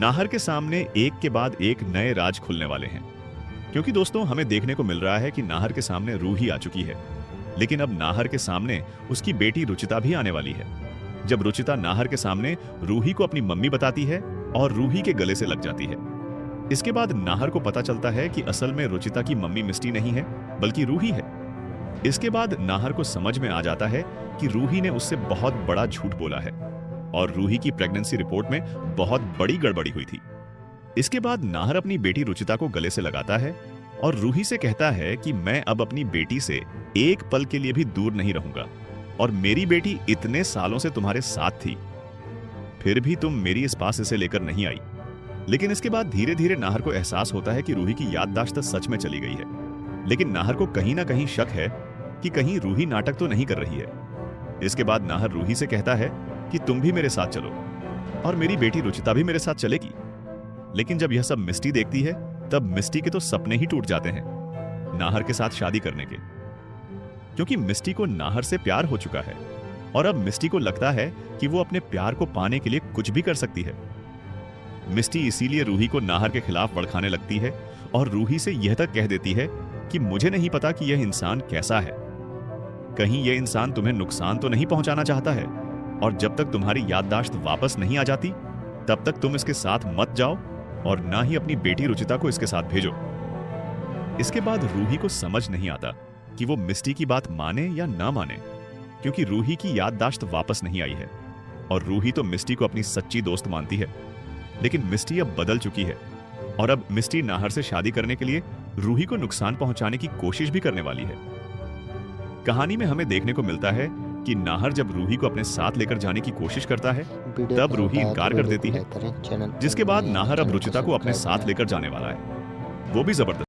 नाहर के सामने एक के बाद एक नए राज खुलने वाले हैं। क्योंकि दोस्तों हमें देखने को मिल रहा है कि नाहर के सामने रूही आ चुकी है, लेकिन अब नाहर के सामने उसकी बेटी रुचिता भी आने वाली है। जब रुचिता नाहर के सामने रूही को अपनी मम्मी बताती है और रूही के गले से लग जाती है। इसके बाद नाहर को पता चलता है कि असल में रुचिता की मम्मी मिस्टी नहीं है बल्कि रूही है। इसके बाद नाहर को समझ में आ जाता है कि रूही ने उससे बहुत बड़ा झूठ बोला है और रूही की प्रेगनेंसी रिपोर्ट में बहुत बड़ी गड़बड़ी हुई थी। इसके बाद नाहर अपनी बेटी रुचिता को गले से लगाता है और रूही से कहता है कि मैं अब अपनी बेटी से एक पल के लिए भी दूर नहीं रहूंगा और मेरी बेटी इतने सालों से तुम्हारे साथ थी, फिर भी तुम मेरी इस पास इसे लेकर नहीं आई। लेकिन इसके बाद धीरे धीरे नाहर को एहसास होता है कि रूही की याददाश्त सच में चली गई है। लेकिन नाहर को कहीं ना कहीं शक है कि कहीं रूही नाटक तो नहीं कर रही है। इसके बाद नाहर रूही से कहता है कि तुम भी मेरे साथ चलो और मेरी बेटी रुचिता भी मेरे साथ चलेगी। लेकिन जब यह सब मिस्टी देखती है तब मिस्टी के तो सपने ही टूट जाते हैं नाहर के साथ शादी करने के, क्योंकि मिस्टी को नाहर से प्यार हो चुका है और अब मिस्टी को लगता है कि वो अपने प्यार को पाने के लिए कुछ भी कर सकती है। मिस्टी इसीलिए रूही को नाहर के खिलाफ भड़काने लगती है और रूही से यह तक कह देती है कि मुझे नहीं पता कि यह इंसान कैसा है, कहीं यह इंसान तुम्हें नुकसान तो नहीं पहुंचाना चाहता है, और जब तक तुम्हारी याददाश्त वापस नहीं आ जाती तब तक तुम इसके साथ मत जाओ और ना ही अपनी बेटी रुचिता को इसके साथ भेजो। इसके बाद रूही को समझ नहीं आता कि वो मिस्टी की बात माने या ना माने, क्योंकि रूही की याददाश्त वापस नहीं आई है और रूही तो मिस्टी को अपनी सच्ची दोस्त मानती है। लेकिन मिस्टी अब बदल चुकी है और अब मिस्टी नाहर से शादी करने के लिए रूही को नुकसान पहुंचाने की कोशिश भी करने वाली है। कहानी में हमें देखने को मिलता है कि नाहर जब रूही को अपने साथ लेकर जाने की कोशिश करता है तब रूही इनकार कर देती है, जिसके बाद नाहर अब रुचिता को अपने साथ लेकर जाने वाला है, वो भी जबरदस्त।